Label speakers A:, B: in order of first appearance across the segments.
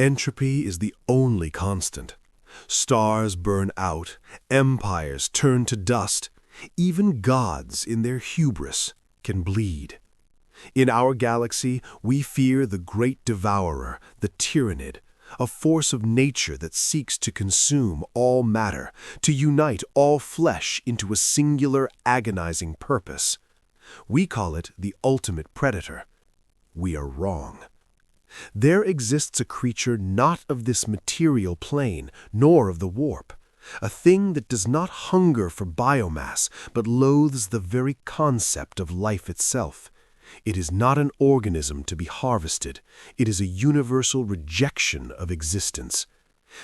A: Entropy is the only constant. Stars burn out, empires turn to dust, even gods in their hubris can bleed. In our galaxy, we fear the Great Devourer, the Tyranid, a force of nature that seeks to consume all matter, to unite all flesh into a singular agonizing purpose. We call it the ultimate predator. We are wrong. There exists a creature not of this material plane, nor of the warp, a thing that does not hunger for biomass, but loathes the very concept of life itself. It is not an organism to be harvested. It is a universal rejection of existence.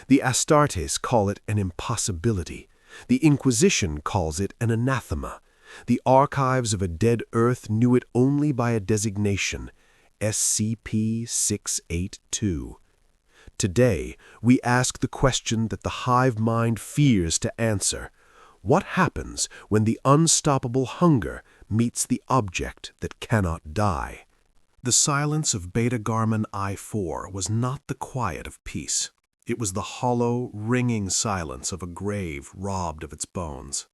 A: The Astartes call it an impossibility. The Inquisition calls it an anathema. The archives of a dead Earth knew it only by a designation, SCP-682. Today, we ask the question that the Hive Mind fears to answer. What happens when the unstoppable hunger meets the object that cannot die? The silence of Beta-Garmon IV was not the quiet of peace. It was the hollow, ringing silence of a grave robbed of its bones.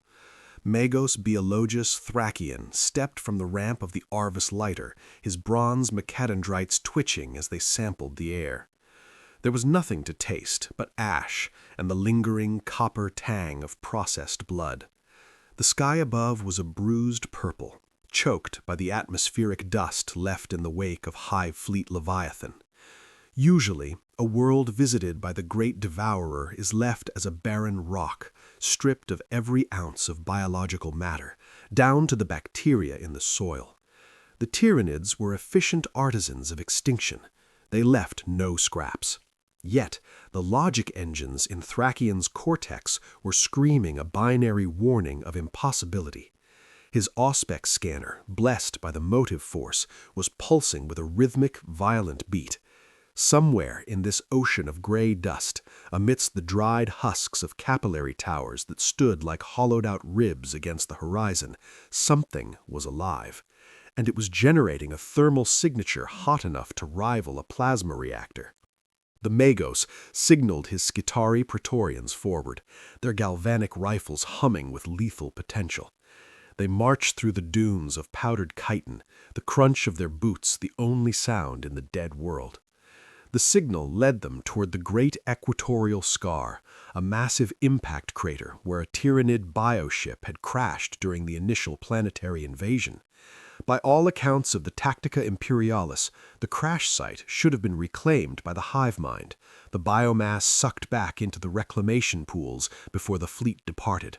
A: Magos Biologus Thracian stepped from the ramp of the Arvis lighter, his bronze macadendrites twitching as they sampled the air. There was nothing to taste but ash and the lingering copper tang of processed blood. The sky above was a bruised purple, choked by the atmospheric dust left in the wake of Hive Fleet Leviathan. Usually, a world visited by the Great Devourer is left as a barren rock, stripped of every ounce of biological matter, down to the bacteria in the soil. The Tyranids were efficient artisans of extinction. They left no scraps. Yet, the logic engines in Thracian's cortex were screaming a binary warning of impossibility. His auspex scanner, blessed by the motive force, was pulsing with a rhythmic, violent beat. Somewhere in this ocean of gray dust, amidst the dried husks of capillary towers that stood like hollowed-out ribs against the horizon, something was alive, and it was generating a thermal signature hot enough to rival a plasma reactor. The Magos signaled his Skitari Praetorians forward, their galvanic rifles humming with lethal potential. They marched through the dunes of powdered chitin, the crunch of their boots the only sound in the dead world. The signal led them toward the Great Equatorial Scar, a massive impact crater where a Tyranid bioship had crashed during the initial planetary invasion. By all accounts of the Tactica Imperialis, the crash site should have been reclaimed by the Hive Mind, the biomass sucked back into the reclamation pools before the fleet departed.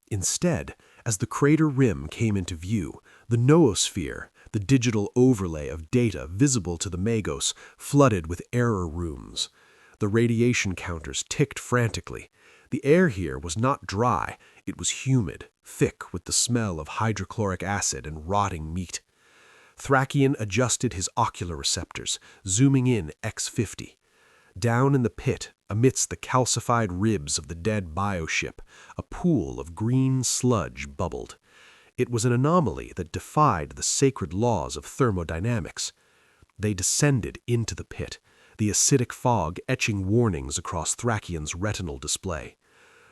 A: Instead, as the crater rim came into view, the noosphere, the digital overlay of data visible to the Magos, flooded with error rooms. The radiation counters ticked frantically. The air here was not dry, it was humid, thick with the smell of hydrochloric acid and rotting meat. Thracian adjusted his ocular receptors, zooming in X50. Down in the pit, amidst the calcified ribs of the dead bioship, a pool of green sludge bubbled. It was an anomaly that defied the sacred laws of thermodynamics. They descended into the pit, the acidic fog etching warnings across Thracian's retinal display.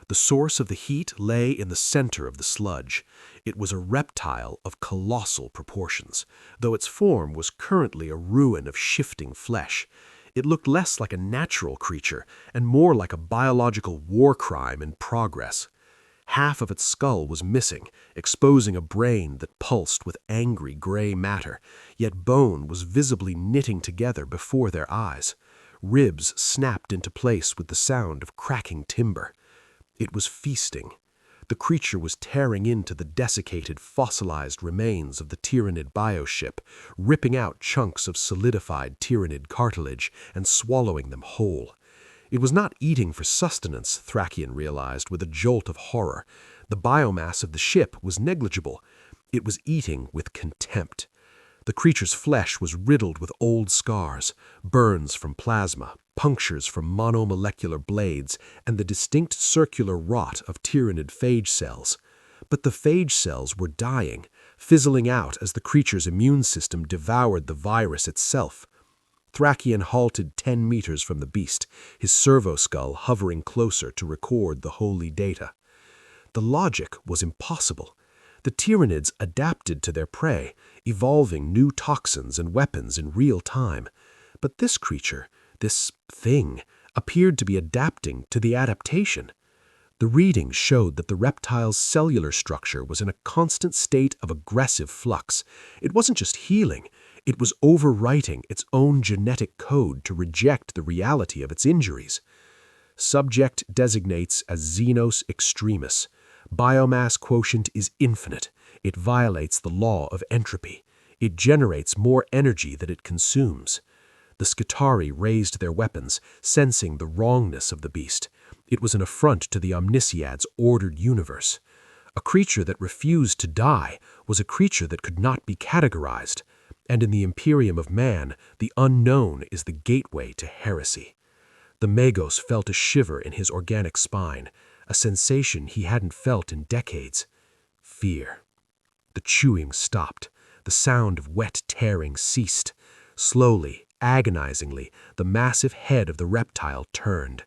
A: The source of the heat lay in the center of the sludge. It was a reptile of colossal proportions, though its form was currently a ruin of shifting flesh. It looked less like a natural creature and more like a biological war crime in progress. Half of its skull was missing, exposing a brain that pulsed with angry gray matter, yet bone was visibly knitting together before their eyes. Ribs snapped into place with the sound of cracking timber. It was feasting. The creature was tearing into the desiccated, fossilized remains of the Tyranid bioship, ripping out chunks of solidified Tyranid cartilage and swallowing them whole. It was not eating for sustenance, Thracian realized with a jolt of horror. The biomass of the ship was negligible. It was eating with contempt. The creature's flesh was riddled with old scars, burns from plasma, punctures from monomolecular blades, and the distinct circular rot of Tyranid phage cells. But the phage cells were dying, fizzling out as the creature's immune system devoured the virus itself. Thracian halted 10 meters from the beast, his servo skull hovering closer to record the holy data. The logic was impossible. The Tyranids adapted to their prey, evolving new toxins and weapons in real time. But this creature, this thing, appeared to be adapting to the adaptation. The readings showed that the reptile's cellular structure was in a constant state of aggressive flux. It wasn't just healing, it was overwriting its own genetic code to reject the reality of its injuries. Subject designates as Xenos extremis. Biomass quotient is infinite. It violates the law of entropy. It generates more energy than it consumes. The Skitarii raised their weapons, sensing the wrongness of the beast. It was an affront to the Omnisciad's ordered universe. A creature that refused to die was a creature that could not be categorized, and in the Imperium of Man, the unknown is the gateway to heresy. The Magos felt a shiver in his organic spine, a sensation he hadn't felt in decades. Fear. The chewing stopped. The sound of wet tearing ceased. Slowly, agonizingly, the massive head of the reptile turned.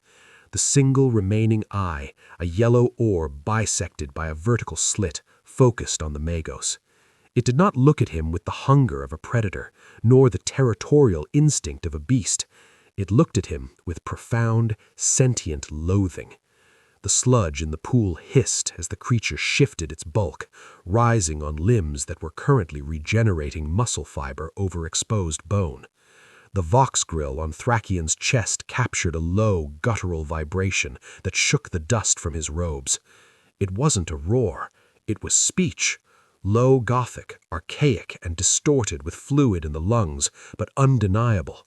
A: The single remaining eye, a yellow orb bisected by a vertical slit, focused on the Magos. It did not look at him with the hunger of a predator, nor the territorial instinct of a beast. It looked at him with profound, sentient loathing. The sludge in the pool hissed as the creature shifted its bulk, rising on limbs that were currently regenerating muscle fiber over exposed bone. The vox grill on Thracian's chest captured a low, guttural vibration that shook the dust from his robes. It wasn't a roar, it was speech. Low Gothic, archaic, and distorted with fluid in the lungs, but undeniable.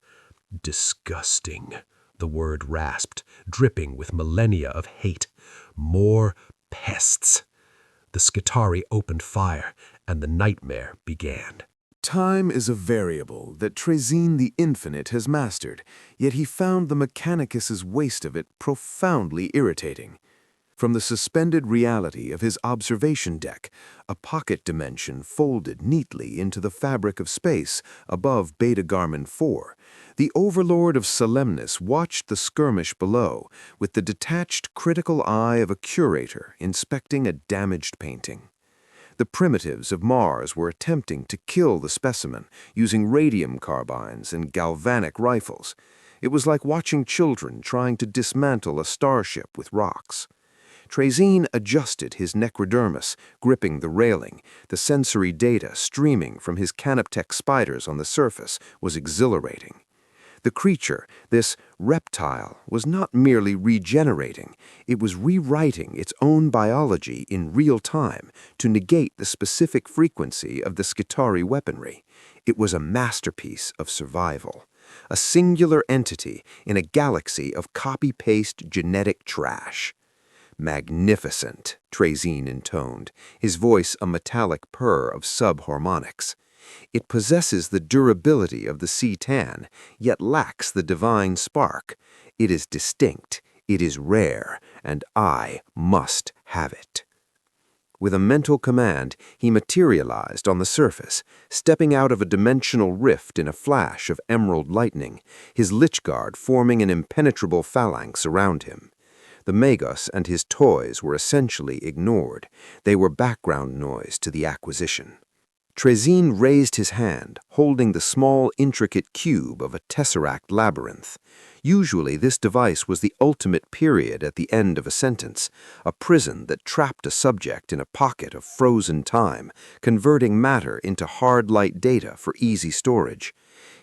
A: Disgusting, the word rasped, dripping with millennia of hate. More pests. The Skitarii opened fire, and the nightmare began.
B: Time is a variable that Trazyn the Infinite has mastered, yet he found the Mechanicus's waste of it profoundly irritating. From the suspended reality of his observation deck, a pocket dimension folded neatly into the fabric of space above Beta-Garmon IV, the overlord of Solemnis watched the skirmish below with the detached critical eye of a curator inspecting a damaged painting. The primitives of Mars were attempting to kill the specimen using radium carbines and galvanic rifles. It was like watching children trying to dismantle a starship with rocks. Trazyn adjusted his necrodermis, gripping the railing. The sensory data streaming from his canoptech spiders on the surface was exhilarating. The creature, this reptile, was not merely regenerating, it was rewriting its own biology in real time to negate the specific frequency of the Skitarii weaponry. It was a masterpiece of survival, a singular entity in a galaxy of copy-paste genetic trash. Magnificent, Trazyn intoned, his voice a metallic purr of subharmonics. It possesses the durability of the C'tan, yet lacks the divine spark. It is distinct, it is rare, and I must have it. With a mental command, he materialized on the surface, stepping out of a dimensional rift in a flash of emerald lightning, his lich guard forming an impenetrable phalanx around him. The Magos and his toys were essentially ignored. They were background noise to the acquisition. Trazyn raised his hand, holding the small, intricate cube of a tesseract labyrinth. Usually, this device was the ultimate period at the end of a sentence, a prison that trapped a subject in a pocket of frozen time, converting matter into hard light data for easy storage.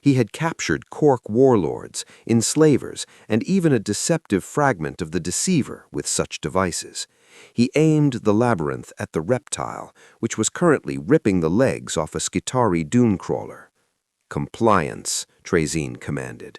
B: He had captured Cork warlords, enslavers, and even a deceptive fragment of the Deceiver with such devices. He aimed the labyrinth at the reptile, which was currently ripping the legs off a Skitarii dune crawler. "Compliance," Trazyn commanded.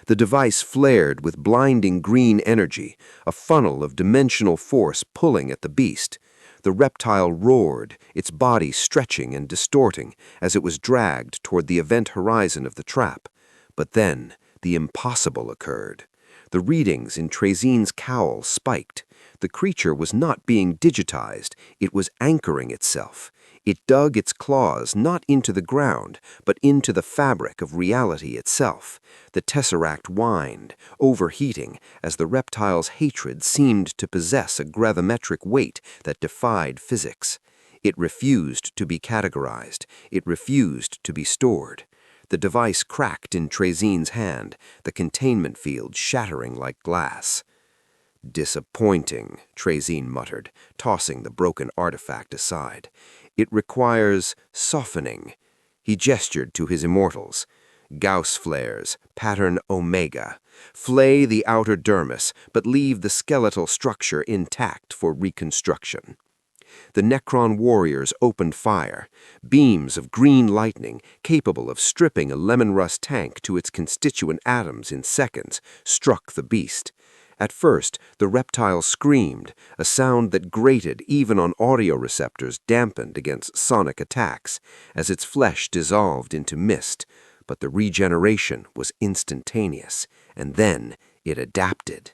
B: The device flared with blinding green energy, a funnel of dimensional force pulling at the beast. The reptile roared, its body stretching and distorting as it was dragged toward the event horizon of the trap. But then, the impossible occurred. The readings in Trazyn's cowl spiked. The creature was not being digitized, it was anchoring itself. It dug its claws not into the ground, but into the fabric of reality itself. The tesseract whined, overheating, as the reptile's hatred seemed to possess a gravimetric weight that defied physics. It refused to be categorized. It refused to be stored. The device cracked in Trazyn's hand, the containment field shattering like glass. "Disappointing," Trazyn muttered, tossing the broken artifact aside. "It requires softening." He gestured to his immortals. "Gauss flares, pattern Omega. Flay the outer dermis, but leave the skeletal structure intact for reconstruction." The Necron warriors opened fire. Beams of green lightning, capable of stripping a lemon rust tank to its constituent atoms in seconds, struck the beast. At first, the reptile screamed, a sound that grated even on audio receptors dampened against sonic attacks, as its flesh dissolved into mist. But the regeneration was instantaneous, and then it adapted.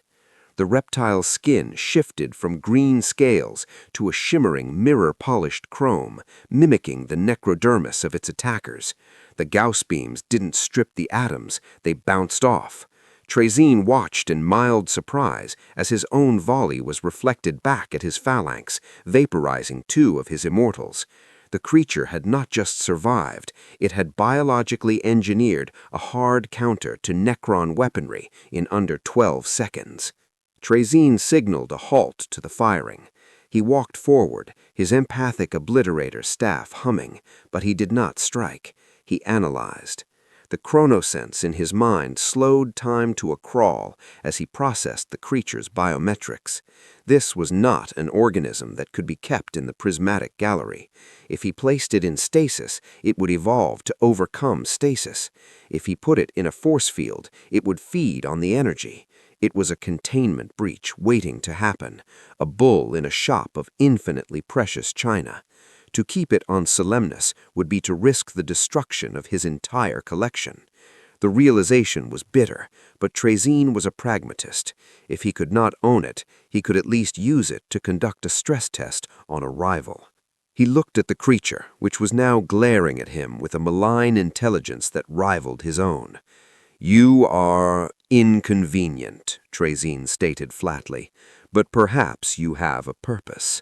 B: The reptile's skin shifted from green scales to a shimmering mirror-polished chrome, mimicking the necrodermis of its attackers. The Gauss beams didn't strip the atoms, they bounced off. Trazyn watched in mild surprise as his own volley was reflected back at his phalanx, vaporizing 2 of his immortals. The creature had not just survived, it had biologically engineered a hard counter to Necron weaponry in under 12 seconds. Trazyn signaled a halt to the firing. He walked forward, his empathic obliterator staff humming, but he did not strike. He analyzed. The chronosense in his mind slowed time to a crawl as he processed the creature's biometrics. This was not an organism that could be kept in the prismatic gallery. If he placed it in stasis, it would evolve to overcome stasis. If he put it in a force field, it would feed on the energy. It was a containment breach waiting to happen, a bull in a shop of infinitely precious china. To keep it on Solemnus would be to risk the destruction of his entire collection. The realization was bitter, but Trazyn was a pragmatist. If he could not own it, he could at least use it to conduct a stress test on a rival. He looked at the creature, which was now glaring at him with a malign intelligence that rivaled his own. "You are inconvenient," Trazyn stated flatly, "but perhaps you have a purpose."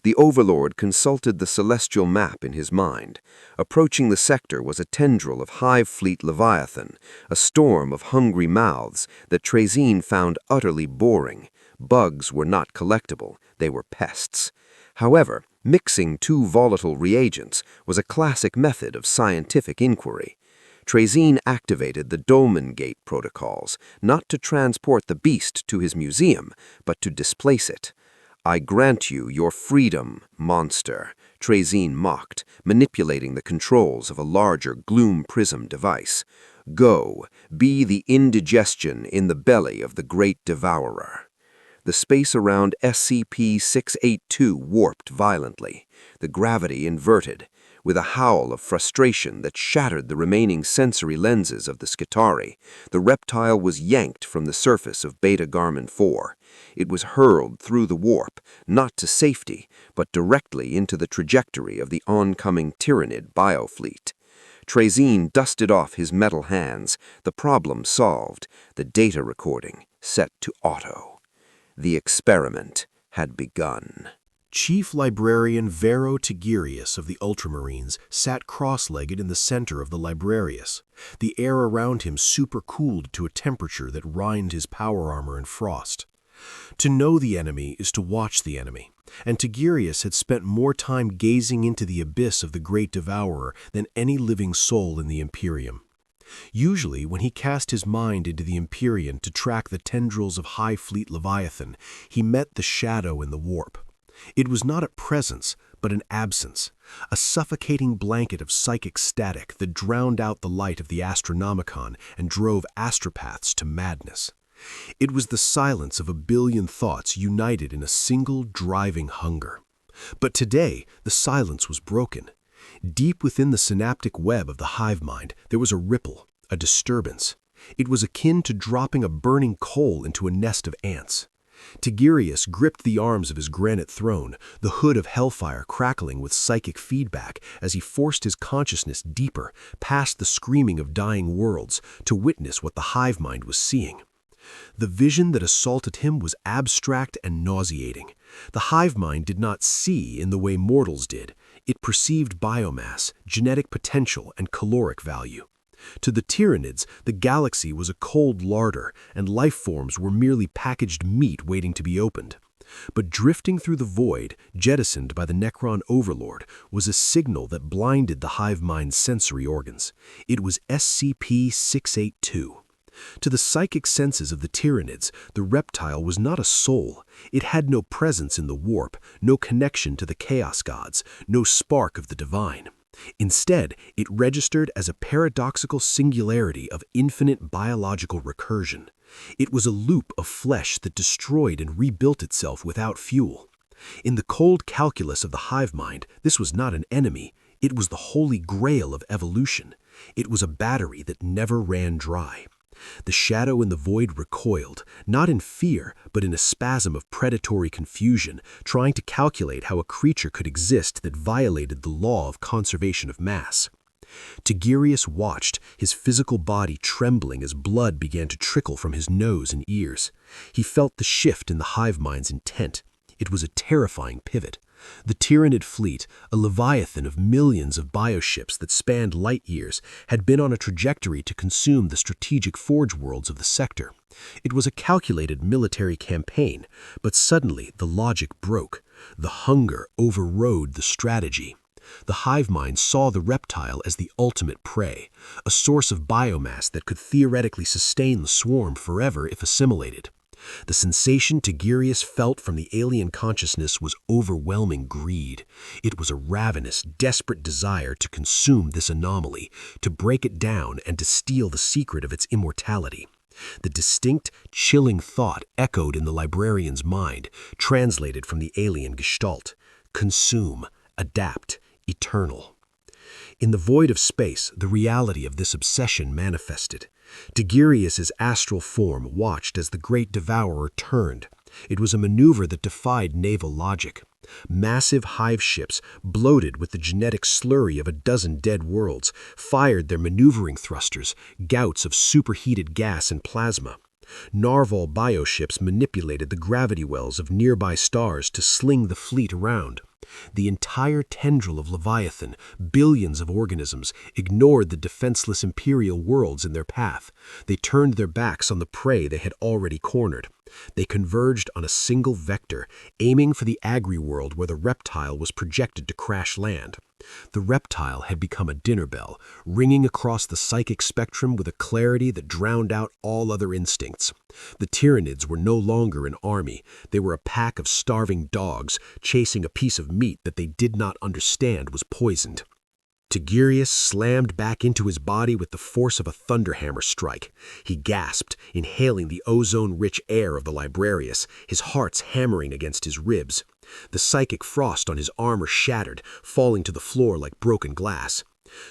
B: The Overlord consulted the celestial map in his mind. Approaching the sector was a tendril of Hive Fleet Leviathan, a storm of hungry mouths that Trazyn found utterly boring. Bugs were not collectible, they were pests. However, mixing 2 volatile reagents was a classic method of scientific inquiry. Trazyn activated the Dolmen Gate protocols, not to transport the beast to his museum, but to displace it. "I grant you your freedom, monster," Trazyn mocked, manipulating the controls of a larger gloom prism device. "Go, be the indigestion in the belly of the Great Devourer." The space around SCP-682 warped violently, the gravity inverted. With a howl of frustration that shattered the remaining sensory lenses of the Skitarii, the reptile was yanked from the surface of Beta-Garmon IV. It was hurled through the warp, not to safety, but directly into the trajectory of the oncoming Tyranid biofleet. Trazyn dusted off his metal hands, the problem solved, the data recording set to auto. The experiment had begun.
A: Chief Librarian Vero Tigirius of the Ultramarines sat cross-legged in the center of the Librarius, the air around him supercooled to a temperature that rind his power armor in frost. To know the enemy is to watch the enemy, and Tigirius had spent more time gazing into the abyss of the Great Devourer than any living soul in the Imperium. Usually, when he cast his mind into the Empyrean to track the tendrils of Hive Fleet Leviathan, he met the shadow in the warp. It was not a presence, but an absence, a suffocating blanket of psychic static that drowned out the light of the Astronomicon and drove astropaths to madness. It was the silence of a billion thoughts united in a single driving hunger. But today, the silence was broken. Deep within the synaptic web of the Hive Mind, there was a ripple, a disturbance. It was akin to dropping a burning coal into a nest of ants. Tigurius gripped the arms of his granite throne, the hood of hellfire crackling with psychic feedback as he forced his consciousness deeper, past the screaming of dying worlds, to witness what the Hive Mind was seeing. The vision that assaulted him was abstract and nauseating. The Hive Mind did not see in the way mortals did. It perceived biomass, genetic potential, and caloric value. To the Tyranids, the galaxy was a cold larder, and life forms were merely packaged meat waiting to be opened. But drifting through the void, jettisoned by the Necron Overlord, was a signal that blinded the Hive Mind's sensory organs. It was SCP-682. To the psychic senses of the Tyranids, the reptile was not a soul. It had no presence in the warp, no connection to the chaos gods, no spark of the divine. Instead, it registered as a paradoxical singularity of infinite biological recursion. It was a loop of flesh that destroyed and rebuilt itself without fuel. In the cold calculus of the Hive Mind, this was not an enemy. It was the holy grail of evolution. It was a battery that never ran dry. The shadow in the void recoiled, not in fear, but in a spasm of predatory confusion, trying to calculate how a creature could exist that violated the law of conservation of mass. Tigurius watched, his physical body trembling as blood began to trickle from his nose and ears. He felt the shift in the Hive Mind's intent. It was a terrifying pivot. The Tyranid fleet, a leviathan of millions of bioships that spanned light years, had been on a trajectory to consume the strategic forge worlds of the sector. It was a calculated military campaign, but suddenly the logic broke. The hunger overrode the strategy. The Hive Mind saw the reptile as the ultimate prey, a source of biomass that could theoretically sustain the swarm forever if assimilated. The sensation Tigurius felt from the alien consciousness was overwhelming greed. It was a ravenous, desperate desire to consume this anomaly, to break it down and to steal the secret of its immortality. The distinct, chilling thought echoed in the librarian's mind, translated from the alien gestalt: consume, adapt, eternal. In the void of space, the reality of this obsession manifested. Tigurius's astral form watched as the Great Devourer turned. It was a maneuver that defied naval logic. Massive hive ships, bloated with the genetic slurry of a dozen dead worlds, fired their maneuvering thrusters, gouts of superheated gas and plasma. Narval bioships manipulated the gravity wells of nearby stars to sling the fleet around. The entire tendril of Leviathan, billions of organisms, ignored the defenseless imperial worlds in their path. They turned their backs on the prey they had already cornered. They converged on a single vector, aiming for the agri-world where the reptile was projected to crash land. The reptile had become a dinner bell, ringing across the psychic spectrum with a clarity that drowned out all other instincts. The Tyranids were no longer an army. They were a pack of starving dogs, chasing a piece of meat that they did not understand was poisoned. Tigurius slammed back into his body with the force of a thunderhammer strike. He gasped, inhaling the ozone-rich air of the Librarius, his heart's hammering against his ribs. The psychic frost on his armor shattered, falling to the floor like broken glass.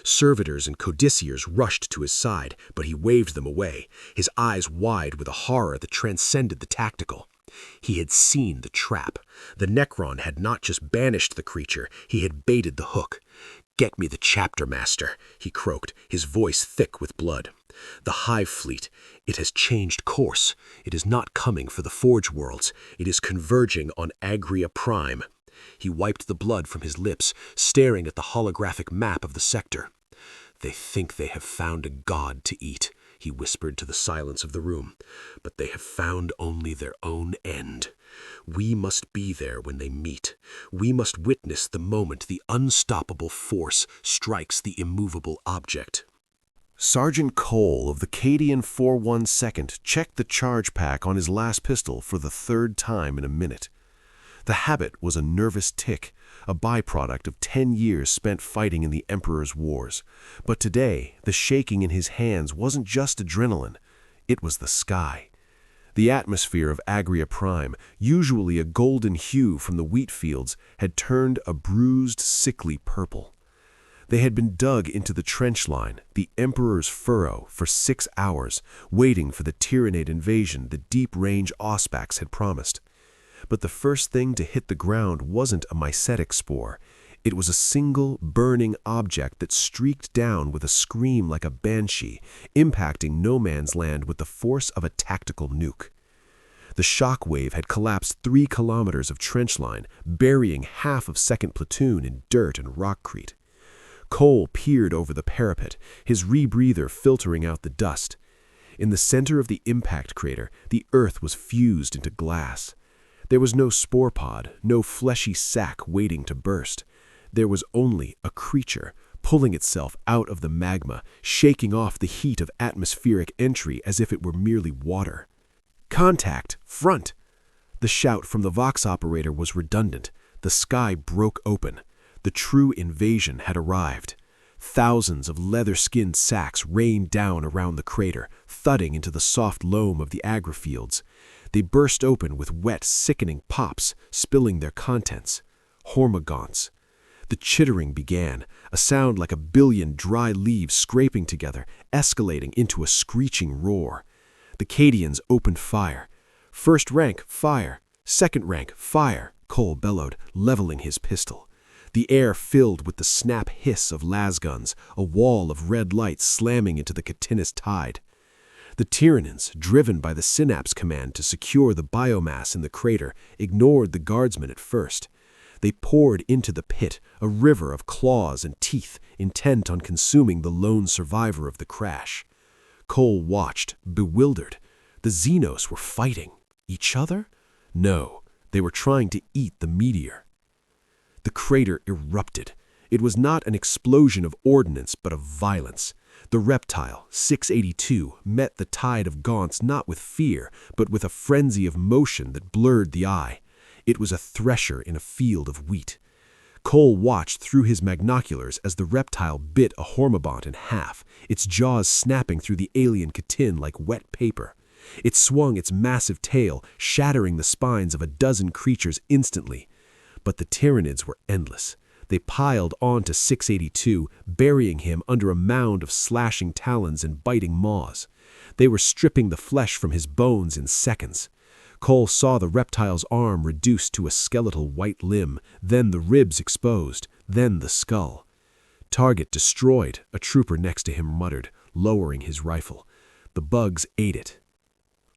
A: Servitors and codiciers rushed to his side, but he waved them away, his eyes wide with a horror that transcended the tactical. He had seen the trap. The Necron had not just banished the creature, he had baited the hook. "Get me the chapter master," he croaked, his voice thick with blood. "The Hive Fleet. It has changed course. It is not coming for the Forge Worlds. It is converging on Agria Prime." He wiped the blood from his lips, staring at the holographic map of the sector. "They think they have found a god to eat," he whispered to the silence of the room. "But they have found only their own end. We must be there when they meet. We must witness the moment the unstoppable force strikes the immovable object."
C: Sergeant Cole of the Cadian 412nd checked the charge pack on his last pistol for the third time in a minute. The habit was a nervous tic, a byproduct of 10 years spent fighting in the Emperor's Wars. But today, the shaking in his hands wasn't just adrenaline. It was the sky. The atmosphere of Agria Prime, usually a golden hue from the wheat fields, had turned a bruised, sickly purple. They had been dug into the trench line, the Emperor's Furrow, for 6 hours, waiting for the Tyranid invasion the deep-range Auspex had promised. But the first thing to hit the ground wasn't a mycetic spore. It was a single, burning object that streaked down with a scream like a banshee, impacting no man's land with the force of a tactical nuke. The shock wave had collapsed 3 kilometers of trench line, burying half of 2nd Platoon in dirt and rockcrete. Cole peered over the parapet, his rebreather filtering out the dust. In the center of the impact crater, the earth was fused into glass. There was no spore pod, no fleshy sac waiting to burst. There was only a creature, pulling itself out of the magma, shaking off the heat of atmospheric entry as if it were merely water. "Contact! Front!" The shout from the Vox operator was redundant. The sky broke open. The true invasion had arrived. Thousands of leather-skinned sacks rained down around the crater, thudding into the soft loam of the agra-fields. They burst open with wet, sickening pops, spilling their contents. Hormagaunts. The chittering began, a sound like a billion dry leaves scraping together, escalating into a screeching roar. The Cadians opened fire. "First rank, fire. Second rank, fire," Cole bellowed, leveling his pistol. The air filled with the snap hiss of lasguns, a wall of red light slamming into the chitinous tide. The Tyranids, driven by the Synapse command to secure the biomass in the crater, ignored the guardsmen at first. They poured into the pit, a river of claws and teeth, intent on consuming the lone survivor of the crash. Cole watched, bewildered. The Xenos were fighting. Each other? No, they were trying to eat the meteor. The crater erupted. It was not an explosion of ordnance, but of violence. The reptile, 682, met the tide of gaunts not with fear, but with a frenzy of motion that blurred the eye. It was a thresher in a field of wheat. Cole watched through his magnoculars as the reptile bit a Hormagaunt in half, its jaws snapping through the alien chitin like wet paper. It swung its massive tail, shattering the spines of a dozen creatures instantly. But the Tyranids were endless. They piled onto 682, burying him under a mound of slashing talons and biting maws. They were stripping the flesh from his bones in seconds. Cole saw the reptile's arm reduced to a skeletal white limb, then the ribs exposed, then the skull. "Target destroyed," a trooper next to him muttered, lowering his rifle. The bugs ate it.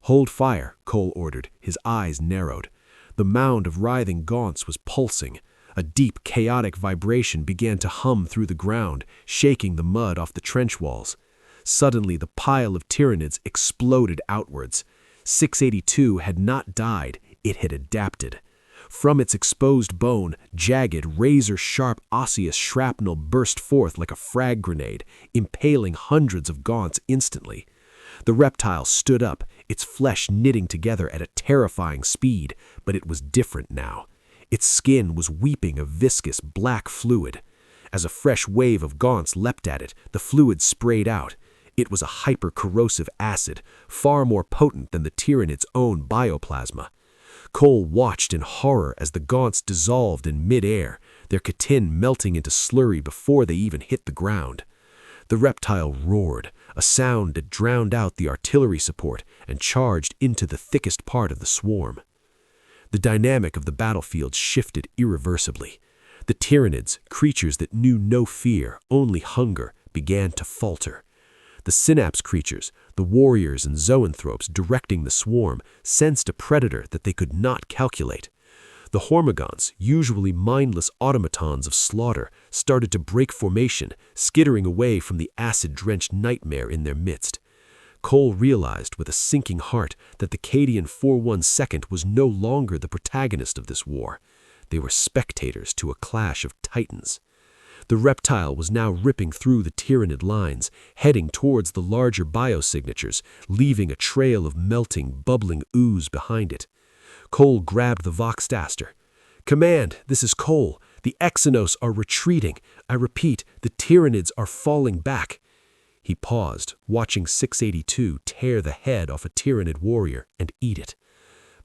C: "Hold fire," Cole ordered, his eyes narrowed. The mound of writhing gaunts was pulsing. A deep, chaotic vibration began to hum through the ground, shaking the mud off the trench walls. Suddenly, the pile of Tyranids exploded outwards. 682 had not died, it had adapted. From its exposed bone, jagged, razor-sharp osseous shrapnel burst forth like a frag grenade, impaling hundreds of gaunts instantly. The reptile stood up, its flesh knitting together at a terrifying speed, but it was different now. Its skin was weeping a viscous black fluid. As a fresh wave of gaunts leapt at it, the fluid sprayed out. It was a hyper-corrosive acid, far more potent than the Tyranid's own bioplasma. Cole watched in horror as the gaunts dissolved in mid-air, their chitin melting into slurry before they even hit the ground. The reptile roared, a sound that drowned out the artillery support and charged into the thickest part of the swarm. The dynamic of the battlefield shifted irreversibly. The Tyranids, creatures that knew no fear, only hunger, began to falter. The Synapse creatures, the warriors and zoanthropes directing the swarm, sensed a predator that they could not calculate. The Hormagaunts, usually mindless automatons of slaughter, started to break formation, skittering away from the acid-drenched nightmare in their midst. Cole realized with a sinking heart that the Cadian 412nd was no longer the protagonist of this war. They were spectators to a clash of titans. The reptile was now ripping through the Tyranid lines, heading towards the larger biosignatures, leaving a trail of melting, bubbling ooze behind it. Cole grabbed the Voxtaster. "Command, this is Cole. The Exynos are retreating. I repeat, the Tyranids are falling back." He paused, watching 682 tear the head off a Tyranid warrior and eat it.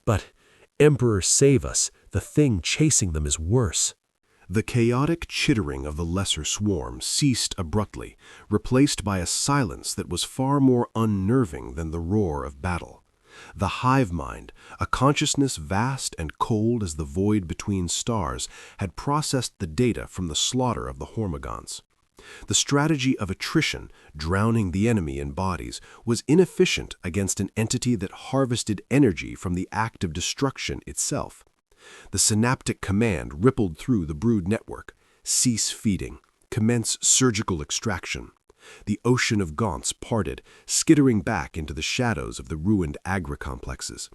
C: "But, Emperor, save us. The thing chasing them is worse." The chaotic chittering of the lesser swarm ceased abruptly, replaced by a silence that was far more unnerving than the roar of battle. The Hive Mind, a consciousness vast and cold as the void between stars, had processed the data from the slaughter of the Hormagaunts. The strategy of attrition, drowning the enemy in bodies, was inefficient against an entity that harvested energy from the act of destruction itself. The synaptic command rippled through the brood network. Cease feeding. Commence surgical extraction. The ocean of gaunts parted, skittering back into the shadows of the ruined agri-complexes.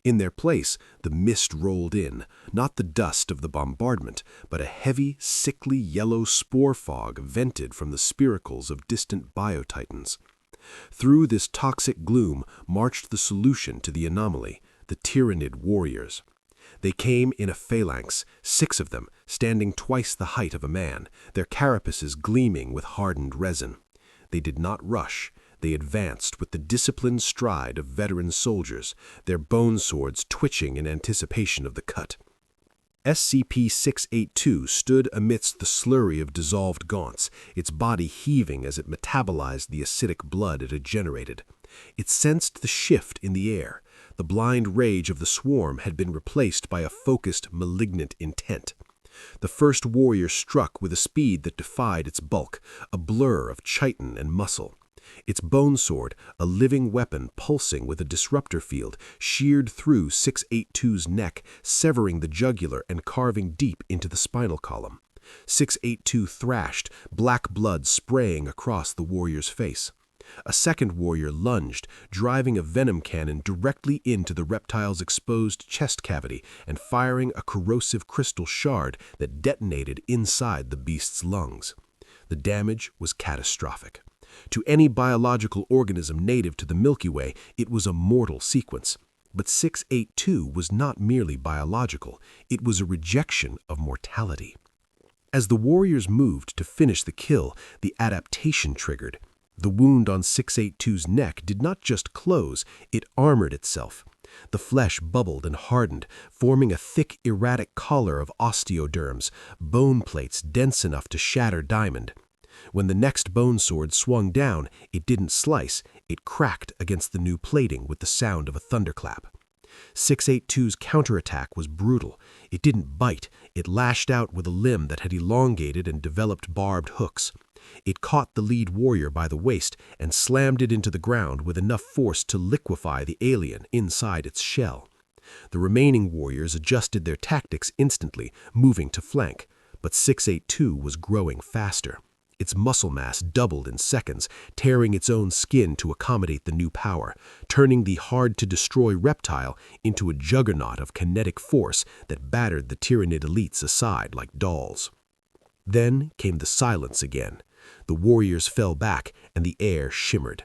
C: In their place, the mist rolled in, not the dust of the bombardment, but a heavy, sickly yellow spore fog vented from the spiracles of distant biotitans. Through this toxic gloom marched the solution to the anomaly, the Tyranid warriors. They came in a phalanx, 6 of them, standing twice the height of a man, their carapaces gleaming with hardened resin. They did not rush. They advanced with the disciplined stride of veteran soldiers, their bone swords twitching in anticipation of the cut. SCP-682 stood amidst the slurry of dissolved gaunts, its body heaving as it metabolized the acidic blood it had generated. It sensed the shift in the air. The blind rage of the swarm had been replaced by a focused, malignant intent. The first warrior struck with a speed that defied its bulk, a blur of chitin and muscle. Its bone sword, a living weapon pulsing with a disruptor field, sheared through 682's neck, severing the jugular and carving deep into the spinal column. 682 thrashed, black blood spraying across the warrior's face. A second warrior lunged, driving a venom cannon directly into the reptile's exposed chest cavity and firing a corrosive crystal shard that detonated inside the beast's lungs. The damage was catastrophic. To any biological organism native to the Milky Way, it was a mortal sequence. But 682 was not merely biological, it was a rejection of mortality. As the warriors moved to finish the kill, the adaptation triggered. The wound on 682's neck did not just close, it armored itself. The flesh bubbled and hardened, forming a thick, erratic collar of osteoderms, bone plates dense enough to shatter diamond. When the next bone sword swung down, it didn't slice, it cracked against the new plating with the sound of a thunderclap. 682's counterattack was brutal. It didn't bite, it lashed out with a limb that had elongated and developed barbed hooks. It caught the lead warrior by the waist and slammed it into the ground with enough force to liquefy the alien inside its shell. The remaining warriors adjusted their tactics instantly, moving to flank, but 682 was growing faster. Its muscle mass doubled in seconds, tearing its own skin to accommodate the new power, turning the hard-to-destroy reptile into a juggernaut of kinetic force that battered the Tyranid elites aside like dolls. Then came the silence again. The warriors fell back, and the air shimmered.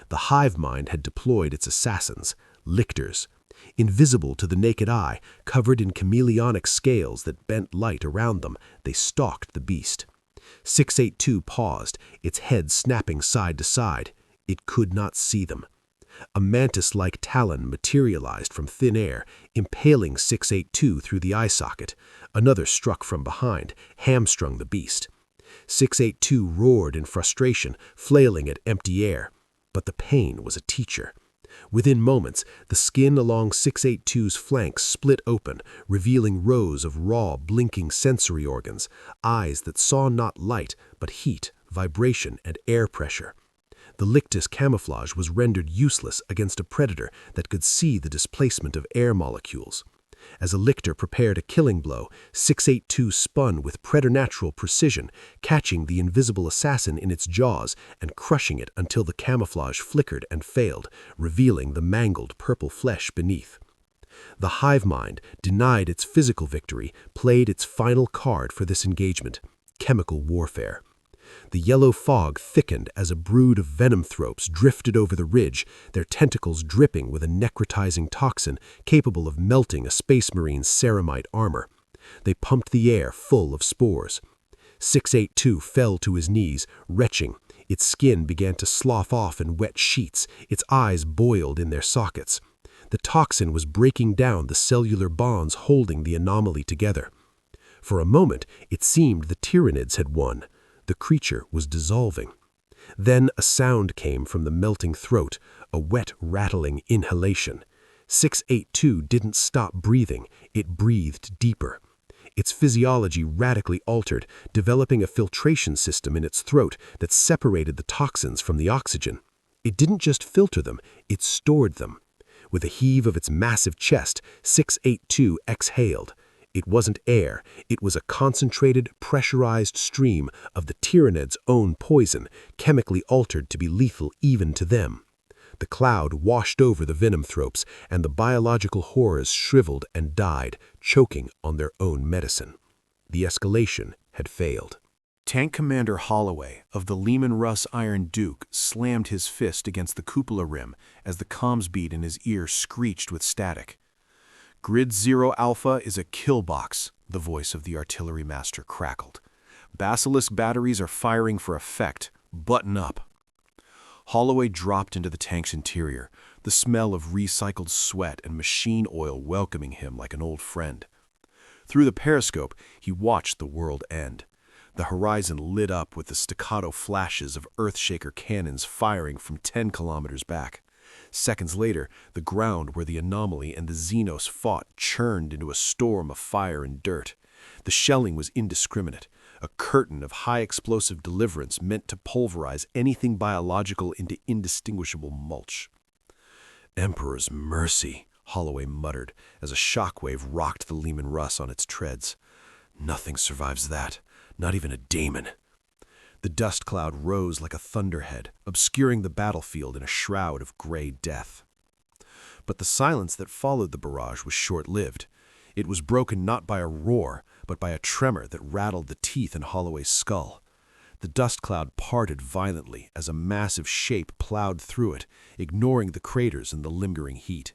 C: The Hive Mind had deployed its assassins, lictors. Invisible to the naked eye, covered in chameleonic scales that bent light around them, they stalked the beast. 682 paused, its head snapping side to side. It could not see them. A mantis-like talon materialized from thin air, impaling 682 through the eye socket. Another struck from behind, hamstrung the beast. 682 roared in frustration, flailing at empty air. But the pain was a teacher. Within moments, the skin along 682's flanks split open, revealing rows of raw, blinking sensory organs, eyes that saw not light, but heat, vibration, and air pressure. The lictus camouflage was rendered useless against a predator that could see the displacement of air molecules. As a lictor prepared a killing blow, 682 spun with preternatural precision, catching the invisible assassin in its jaws and crushing it until the camouflage flickered and failed, revealing the mangled purple flesh beneath. The Hive Mind, denied its physical victory, played its final card for this engagement: chemical warfare. The yellow fog thickened as a brood of venomthropes drifted over the ridge, their tentacles dripping with a necrotizing toxin capable of melting a space marine's ceramite armor. They pumped the air full of spores. 682 fell to his knees, retching. Its skin began to slough off in wet sheets, its eyes boiled in their sockets. The toxin was breaking down the cellular bonds holding the anomaly together.
A: For a moment, it seemed the Tyranids had won. The creature was dissolving. Then a sound came from the melting throat, a wet, rattling inhalation. 682 didn't stop breathing, it breathed deeper. Its physiology radically altered, developing a filtration system in its throat that separated the toxins from the oxygen. It didn't just filter them, it stored them. With a heave of its massive chest, 682 exhaled. It wasn't air, it was a concentrated, pressurized stream of the Tyranids' own poison, chemically altered to be lethal even to them. The cloud washed over the venomthropes, and the biological horrors shriveled and died, choking on their own medicine. The escalation had failed.
C: Tank Commander Holloway of the Lehman Russ Iron Duke slammed his fist against the cupola rim as the comms bead in his ear screeched with static. "Grid 0 Alpha is a kill box," the voice of the artillery master crackled. "Basilisk batteries are firing for effect. Button up." Holloway dropped into the tank's interior, the smell of recycled sweat and machine oil welcoming him like an old friend. Through the periscope, he watched the world end. The horizon lit up with the staccato flashes of Earthshaker cannons firing from 10 kilometers back. Seconds later, the ground where the anomaly and the Xenos fought churned into a storm of fire and dirt. The shelling was indiscriminate, a curtain of high-explosive deliverance meant to pulverize anything biological into indistinguishable mulch. "Emperor's mercy," Holloway muttered as a shockwave rocked the Lehman Russ on its treads. "Nothing survives that, not even a daemon." The dust cloud rose like a thunderhead, obscuring the battlefield in a shroud of gray death. But the silence that followed the barrage was short-lived. It was broken not by a roar, but by a tremor that rattled the teeth in Holloway's skull. The dust cloud parted violently as a massive shape plowed through it, ignoring the craters and the lingering heat.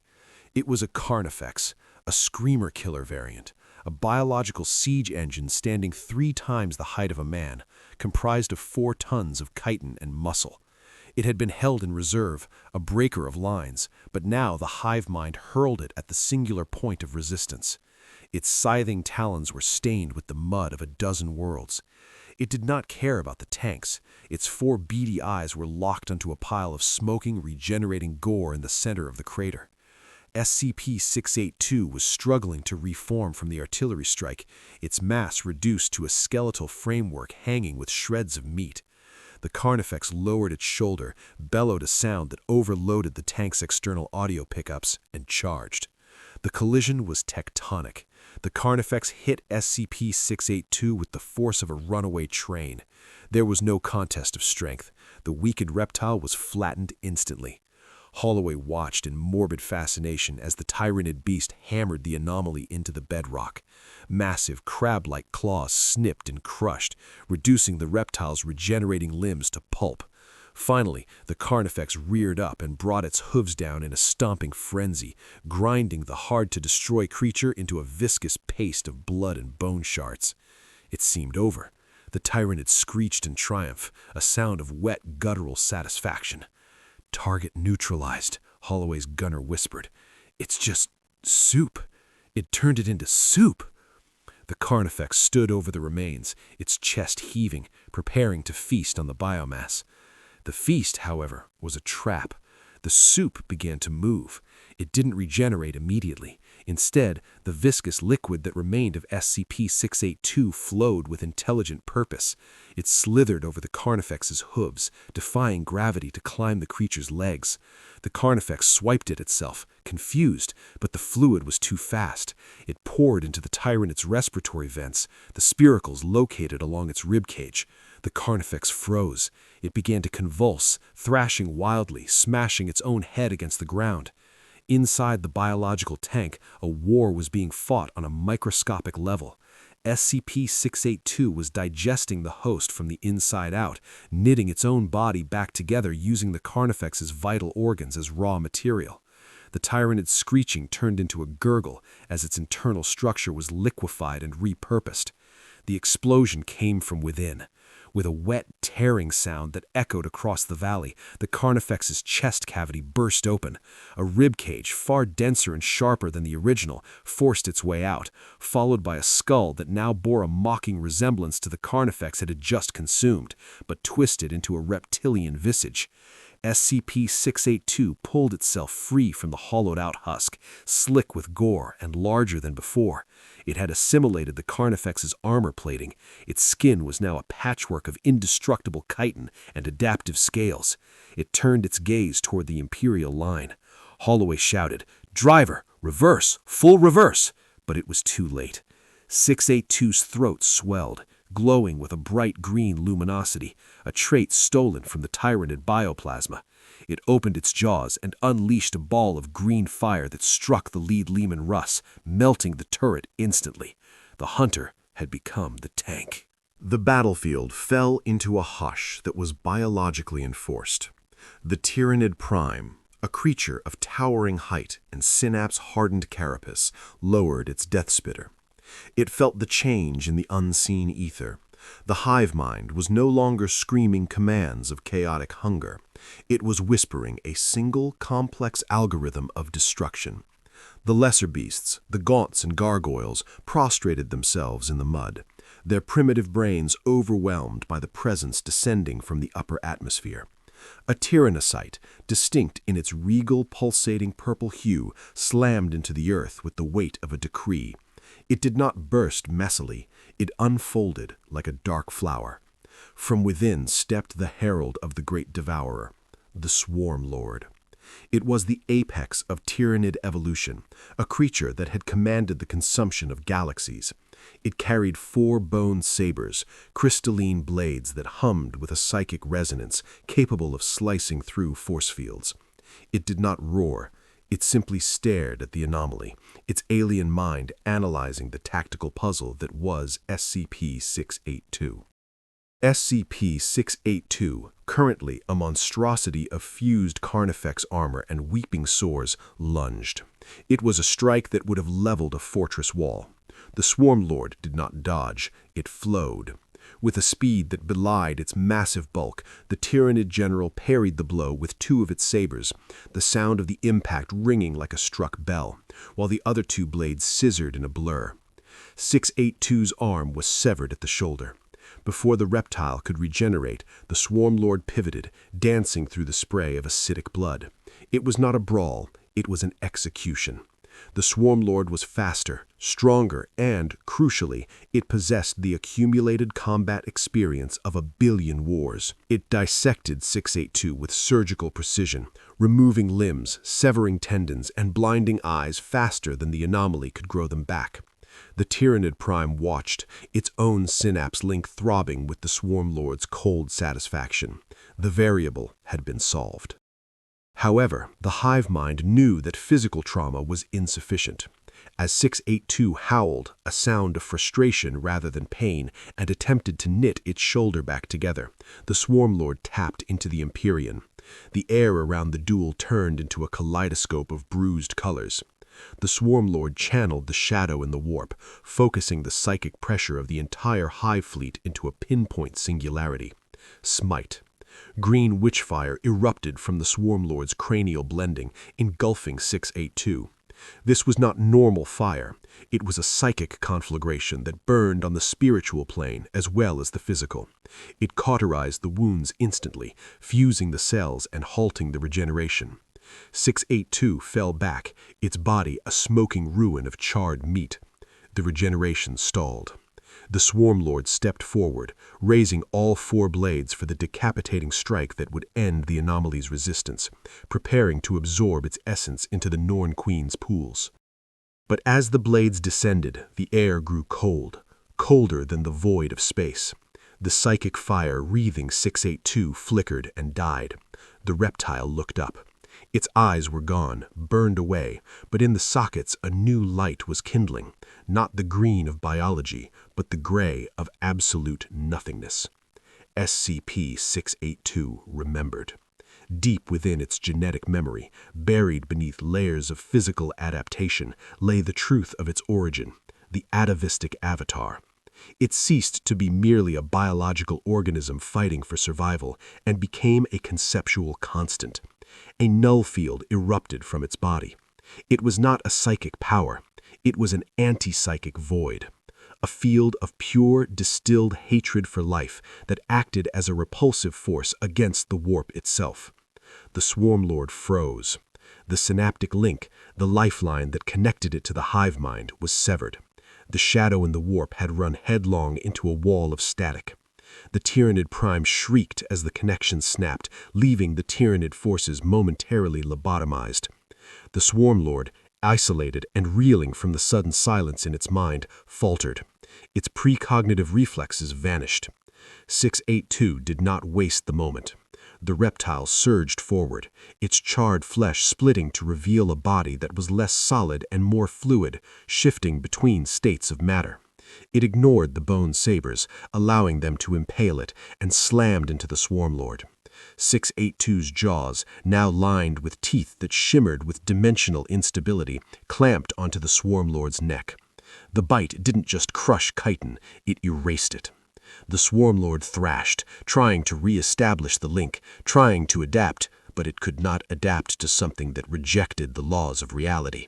C: It was a Carnifex, a screamer killer variant, a biological siege engine standing 3 times the height of a man, comprised of 4 tons of chitin and muscle. It had been held in reserve, a breaker of lines, but now the Hive Mind hurled it at the singular point of resistance. Its scything talons were stained with the mud of a dozen worlds. It did not care about the tanks. Its 4 beady eyes were locked onto a pile of smoking, regenerating gore in the center of the crater. SCP-682 was struggling to reform from the artillery strike, its mass reduced to a skeletal framework hanging with shreds of meat. The Carnifex lowered its shoulder, bellowed a sound that overloaded the tank's external audio pickups, and charged. The collision was tectonic. The Carnifex hit SCP-682 with the force of a runaway train. There was no contest of strength. The weakened reptile was flattened instantly. Holloway watched in morbid fascination as the Tyranid beast hammered the anomaly into the bedrock. Massive, crab-like claws snipped and crushed, reducing the reptile's regenerating limbs to pulp. Finally, the Carnifex reared up and brought its hooves down in a stomping frenzy, grinding the hard-to-destroy creature into a viscous paste of blood and bone shards. It seemed over. The Tyranid screeched in triumph, a sound of wet, guttural satisfaction. "Target neutralized," Holloway's gunner whispered. "It's just soup. It turned it into soup." The Carnifex stood over the remains, its chest heaving, preparing to feast on the biomass. The feast, however, was a trap. The soup began to move. It didn't regenerate immediately. Instead, the viscous liquid that remained of SCP-682 flowed with intelligent purpose. It slithered over the Carnifex's hooves, defying gravity to climb the creature's legs. The Carnifex swiped at itself, confused, but the fluid was too fast. It poured into the Tyranid's respiratory vents, the spiracles located along its ribcage. The Carnifex froze. It began to convulse, thrashing wildly, smashing its own head against the ground. Inside the biological tank, a war was being fought on a microscopic level. SCP-682 was digesting the host from the inside out, knitting its own body back together using the Carnifex's vital organs as raw material. The Tyranid's screeching turned into a gurgle as its internal structure was liquefied and repurposed. The explosion came from within.
D: With a wet, tearing sound that echoed across the valley, the Carnifex's chest cavity burst open. A ribcage, far denser and sharper than the original, forced its way out, followed by a skull that now bore a mocking resemblance to the Carnifex it had just consumed, but twisted into a reptilian visage. SCP-682 pulled itself free from the hollowed-out husk, slick with gore and larger than before. It had assimilated the Carnifex's armor plating. Its skin was now a patchwork of indestructible chitin and adaptive scales. It turned its gaze toward the Imperial line. Holloway shouted, "Driver, reverse, full reverse!" But it was too late. 682's throat swelled, glowing with a bright green luminosity, a trait stolen from the Tyranid bioplasma. It opened its jaws and unleashed a ball of green fire that struck the lead Leman Russ, melting the turret instantly. The hunter had become the tank.
C: The battlefield fell into a hush that was biologically enforced. The Tyranid Prime, a creature of towering height and synapse-hardened carapace, lowered its death spitter. It felt the change in the unseen ether. The Hive Mind was no longer screaming commands of chaotic hunger. It was whispering a single, complex algorithm of destruction. The lesser beasts, the gaunts and gargoyles, prostrated themselves in the mud, their primitive brains overwhelmed by the presence descending from the upper atmosphere. A tyrannocyte, distinct in its regal, pulsating purple hue, slammed into the earth with the weight of a decree. It did not burst messily. It unfolded like a dark flower. From within stepped the herald of the Great Devourer, the Swarmlord. It was the apex of Tyranid evolution, a creature that had commanded the consumption of galaxies. It carried 4 bone sabers, crystalline blades that hummed with a psychic resonance capable of slicing through force fields. It did not roar. It simply stared at the anomaly, its alien mind analyzing the tactical puzzle that was SCP-682. SCP-682, currently a monstrosity of fused Carnifex armor and weeping sores, lunged. It was a strike that would have leveled a fortress wall. The Swarmlord did not dodge, it flowed. With a speed that belied its massive bulk, the Tyranid general parried the blow with 2 of its sabers, the sound of the impact ringing like a struck bell, while the other 2 blades scissored in a blur. 682's arm was severed at the shoulder. Before the reptile could regenerate, the Swarmlord pivoted, dancing through the spray of acidic blood. It was not a brawl, it was an execution. The Swarmlord was faster, stronger, and, crucially, it possessed the accumulated combat experience of 1 billion wars. It dissected 682 with surgical precision, removing limbs, severing tendons, and blinding eyes faster than the anomaly could grow them back. The Tyranid Prime watched, its own synapse link throbbing with the Swarmlord's cold satisfaction. The variable had been solved. However, the Hive Mind knew that physical trauma was insufficient. As 682 howled, a sound of frustration rather than pain, and attempted to knit its shoulder back together, the Swarmlord tapped into the Empyrean. The air around the duel turned into a kaleidoscope of bruised colors. The Swarmlord channeled the shadow in the warp, focusing the psychic pressure of the entire Hive Fleet into a pinpoint singularity. Smite. Green witchfire erupted from the Swarmlord's cranial blending, engulfing 682. This was not normal fire. It was a psychic conflagration that burned on the spiritual plane as well as the physical. It cauterized the wounds instantly, fusing the cells and halting the regeneration. 682 fell back, its body a smoking ruin of charred meat. The regeneration stalled. The Swarmlord stepped forward, raising all 4 blades for the decapitating strike that would end the anomaly's resistance, preparing to absorb its essence into the Norn Queen's pools. But as the blades descended, the air grew cold, colder than the void of space. The psychic fire wreathing 682 flickered and died. The reptile looked up. Its eyes were gone, burned away, but in the sockets a new light was kindling, not the green of biology, but the gray of absolute nothingness. SCP-682 remembered. Deep within its genetic memory, buried beneath layers of physical adaptation, lay the truth of its origin, the atavistic avatar. It ceased to be merely a biological organism fighting for survival and became a conceptual constant. A null field erupted from its body. It was not a psychic power. It was an anti-psychic void. A field of pure, distilled hatred for life that acted as a repulsive force against the warp itself. The Swarmlord froze. The synaptic link, the lifeline that connected it to the Hive Mind, was severed. The shadow in the warp had run headlong into a wall of static. The Tyranid Prime shrieked as the connection snapped, leaving the Tyranid forces momentarily lobotomized. The Swarmlord, isolated and reeling from the sudden silence in its mind, faltered. Its precognitive reflexes vanished. 682 did not waste the moment. The reptile surged forward, its charred flesh splitting to reveal a body that was less solid and more fluid, shifting between states of matter. It ignored the bone sabers, allowing them to impale it, and slammed into the Swarmlord. 682's jaws, now lined with teeth that shimmered with dimensional instability, clamped onto the Swarmlord's neck. The bite didn't just crush chitin, it erased it. The Swarmlord thrashed, trying to re-establish the link, trying to adapt, but it could not adapt to something that rejected the laws of reality.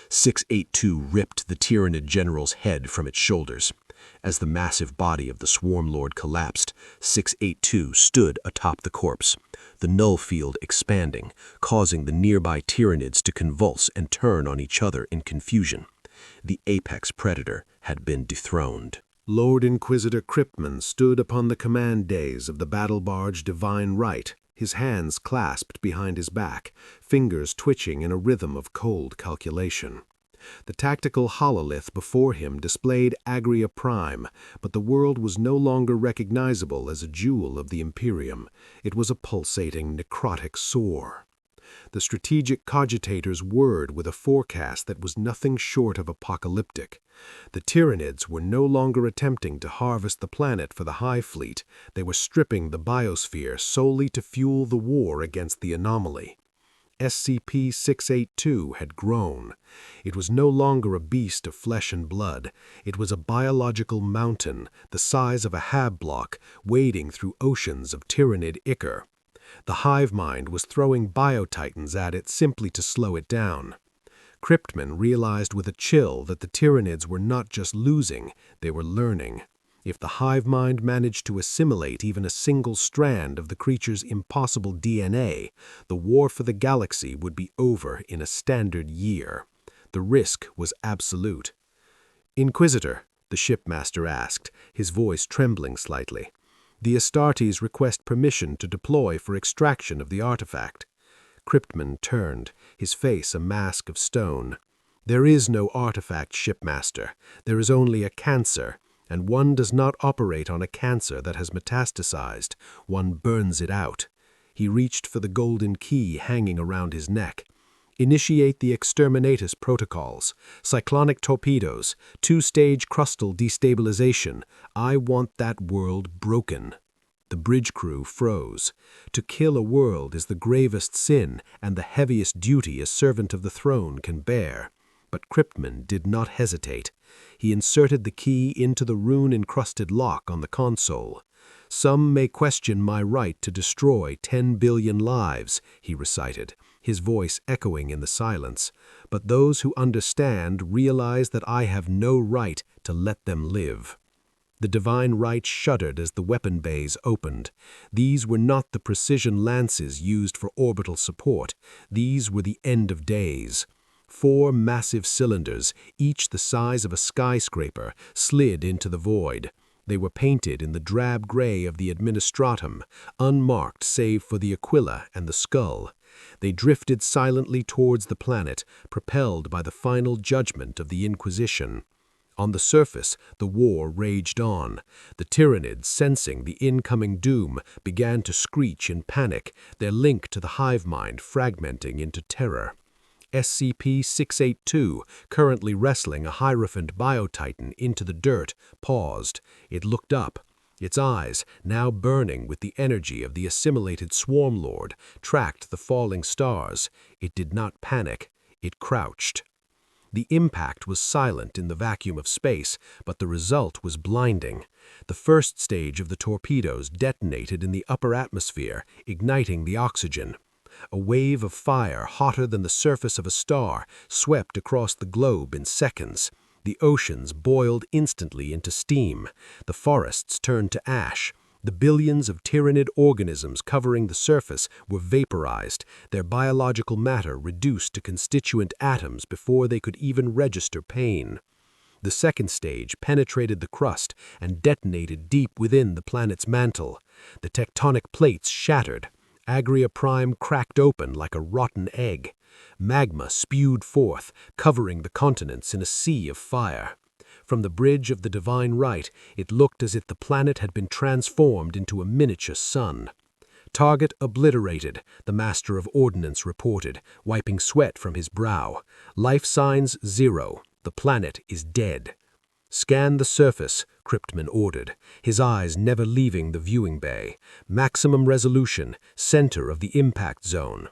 C: 682 ripped the Tyranid general's head from its shoulders. As the massive body of the Swarmlord collapsed, 682 stood atop the corpse, the null field expanding, causing the nearby Tyranids to convulse and turn on each other in confusion. The apex predator had been dethroned.
A: Lord Inquisitor Cryptman stood upon the command dais of the battle barge Divine Right, his hands clasped behind his back, fingers twitching in a rhythm of cold calculation. The tactical hololith before him displayed Agria Prime, but the world was no longer recognizable as a jewel of the Imperium. It was a pulsating necrotic sore. The strategic cogitator's whirred with a forecast that was nothing short of apocalyptic. The Tyranids were no longer attempting to harvest the planet for the Hive Fleet. They were stripping the biosphere solely to fuel the war against the anomaly. SCP-682 had grown. It was no longer a beast of flesh and blood. It was a biological mountain, the size of a hab block, wading through oceans of Tyranid ichor. The Hive Mind was throwing biotitans at it simply to slow it down. Cryptman realized with a chill that the Tyranids were not just losing, they were learning. If the Hive Mind managed to assimilate even a single strand of the creature's impossible DNA, the war for the galaxy would be over in a standard year. The risk was absolute. "Inquisitor," the shipmaster asked, his voice trembling slightly. "The Astartes request permission to deploy for extraction of the artifact." Cryptman turned, his face a mask of stone. "There is no artifact, shipmaster. There is only a cancer, and one does not operate on a cancer that has metastasized. One burns it out." He reached for the golden key hanging around his neck. "Initiate the Exterminatus protocols. Cyclonic torpedoes, 2-stage crustal destabilization. I want that world broken." The bridge crew froze. To kill a world is the gravest sin and the heaviest duty a servant of the throne can bear. But Cryptman did not hesitate. He inserted the key into the rune-encrusted lock on the console. "Some may question my right to destroy 10 billion lives," he recited, his voice echoing in the silence. "But those who understand realize that I have no right to let them live." The Divine Right shuddered as the weapon bays opened. These were not the precision lances used for orbital support. These were the end of days. 4 massive cylinders, each the size of a skyscraper, slid into the void. They were painted in the drab gray of the administratum, unmarked save for the aquila and the skull. They drifted silently towards the planet, propelled by the final judgment of the Inquisition. On the surface, the war raged on. The Tyranids, sensing the incoming doom, began to screech in panic, their link to the Hive Mind fragmenting into terror. SCP-682, currently wrestling a Hierophant Biotitan into the dirt, paused. It looked up. Its eyes, now burning with the energy of the assimilated Swarmlord, tracked the falling stars. It did not panic. It crouched.
D: The impact was silent in the vacuum of space, but the result was blinding. The first stage of the torpedoes detonated in the upper atmosphere, igniting the oxygen. A wave of fire hotter than the surface of a star swept across the globe in seconds. The oceans boiled instantly into steam. The forests turned to ash. The billions of Tyranid organisms covering the surface were vaporized, their biological matter reduced to constituent atoms before they could even register pain. The second stage penetrated the crust and detonated deep within the planet's mantle. The tectonic plates shattered. Agria Prime cracked open like a rotten egg. Magma spewed forth, covering the continents in a sea of fire. From the bridge of the Divine Right, it looked as if the planet had been transformed into a miniature sun. Target obliterated, the Master of Ordnance reported, wiping sweat from his brow. Life signs 0. The planet is dead. Scan the surface, Cryptman ordered, his eyes never leaving the viewing bay. Maximum resolution, center of the impact zone.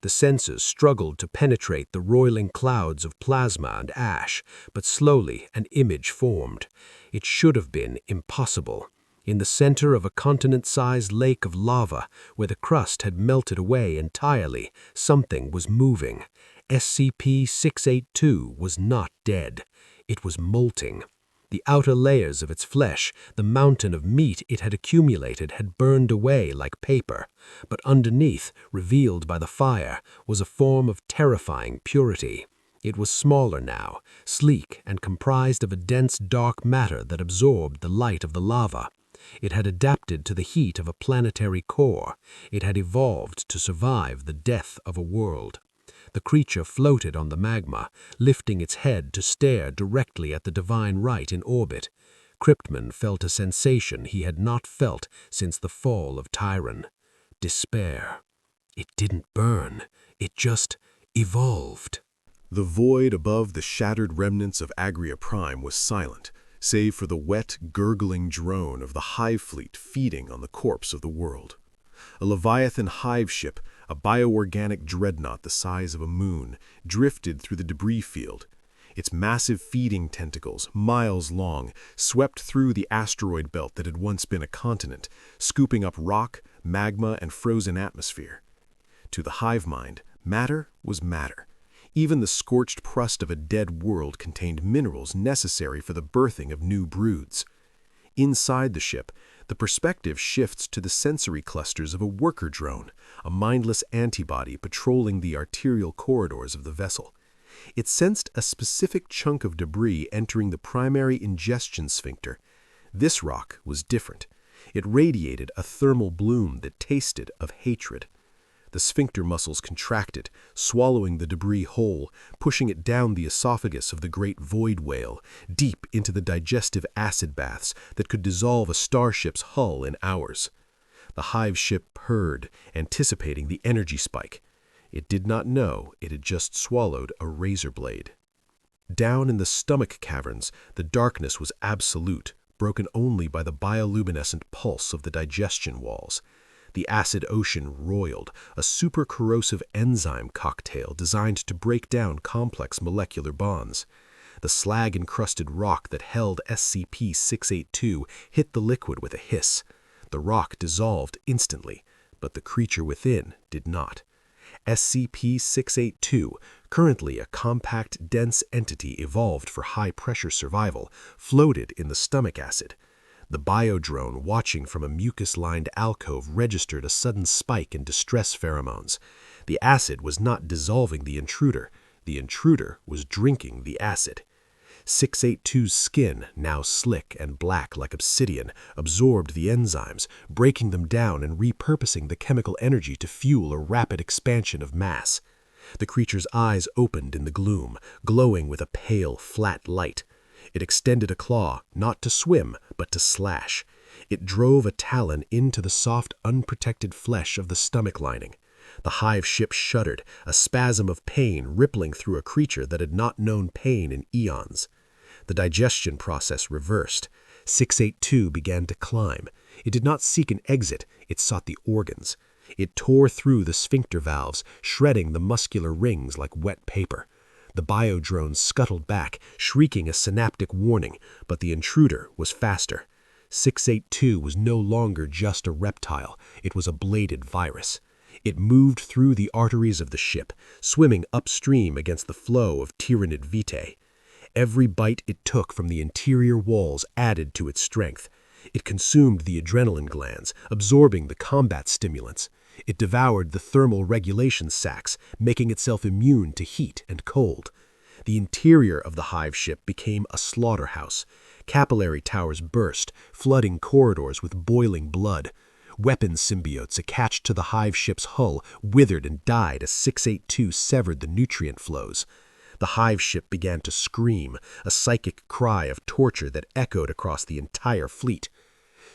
D: The sensors struggled to penetrate the roiling clouds of plasma and ash, but slowly an image formed. It should have been impossible. In the center of a continent-sized lake of lava, where the crust had melted away entirely, something was moving. SCP-682 was not dead. It was molting. The outer layers of its flesh, the mountain of meat it had accumulated, had burned away like paper, but underneath, revealed by the fire, was a form of terrifying purity. It was smaller now, sleek and comprised of a dense dark matter that absorbed the light of the lava. It had adapted to the heat of a planetary core. It had evolved to survive the death of a world. The creature floated on the magma, lifting its head to stare directly at the Divine Right in orbit. Cryptman felt a sensation he had not felt since the fall of Tyran. Despair. It didn't burn. It just evolved.
C: The void above the shattered remnants of Agria Prime was silent, save for the wet, gurgling drone of the Hive Fleet feeding on the corpse of the world. A Leviathan hive ship, a bioorganic dreadnought the size of a moon, drifted through the debris field. Its massive feeding tentacles, miles long, swept through the asteroid belt that had once been a continent, scooping up rock, magma, and frozen atmosphere. To the Hive Mind, matter was matter. Even the scorched crust of a dead world contained minerals necessary for the birthing of new broods. Inside the ship, the perspective shifts to the sensory clusters of a worker drone, a mindless antibody patrolling the arterial corridors of the vessel. It sensed a specific chunk of debris entering the primary ingestion sphincter. This rock was different. It radiated a thermal bloom that tasted of hatred. The sphincter muscles contracted, swallowing the debris whole, pushing it down the esophagus of the great void whale, deep into the digestive acid baths that could dissolve a starship's hull in hours. The hive ship purred, anticipating the energy spike. It did not know it had just swallowed a razor blade. Down in the stomach caverns, the darkness was absolute, broken only by the bioluminescent pulse of the digestion walls. The acid ocean roiled, a super-corrosive enzyme cocktail designed to break down complex molecular bonds. The slag-encrusted rock that held SCP-682 hit the liquid with a hiss. The rock dissolved instantly, but the creature within did not. SCP-682, currently a compact, dense entity evolved for high-pressure survival, floated in the stomach acid. The biodrone watching from a mucus-lined alcove registered a sudden spike in distress pheromones. The acid was not dissolving the intruder. The intruder was drinking the acid. 682's skin, now slick and black like obsidian, absorbed the enzymes, breaking them down and repurposing the chemical energy to fuel a rapid expansion of mass. The creature's eyes opened in the gloom, glowing with a pale, flat light. It extended a claw, not to swim, but to slash. It drove a talon into the soft, unprotected flesh of the stomach lining. The hive ship shuddered, a spasm of pain rippling through a creature that had not known pain in eons. The digestion process reversed. 682 began to climb. It did not seek an exit, it sought the organs. It tore through the sphincter valves, shredding the muscular rings like wet paper. The biodrone scuttled back, shrieking a synaptic warning, but the intruder was faster. 682 was no longer just a reptile, it was a bladed virus. It moved through the arteries of the ship, swimming upstream against the flow of Tyranid vitae. Every bite it took from the interior walls added to its strength. It consumed the adrenaline glands, absorbing the combat stimulants. It devoured the thermal regulation sacs, making itself immune to heat and cold. The interior of the hive ship became a slaughterhouse. Capillary towers burst, flooding corridors with boiling blood. Weapon symbiotes attached to the hive ship's hull withered and died as 682 severed the nutrient flows. The hive ship began to scream, a psychic cry of torture that echoed across the entire fleet.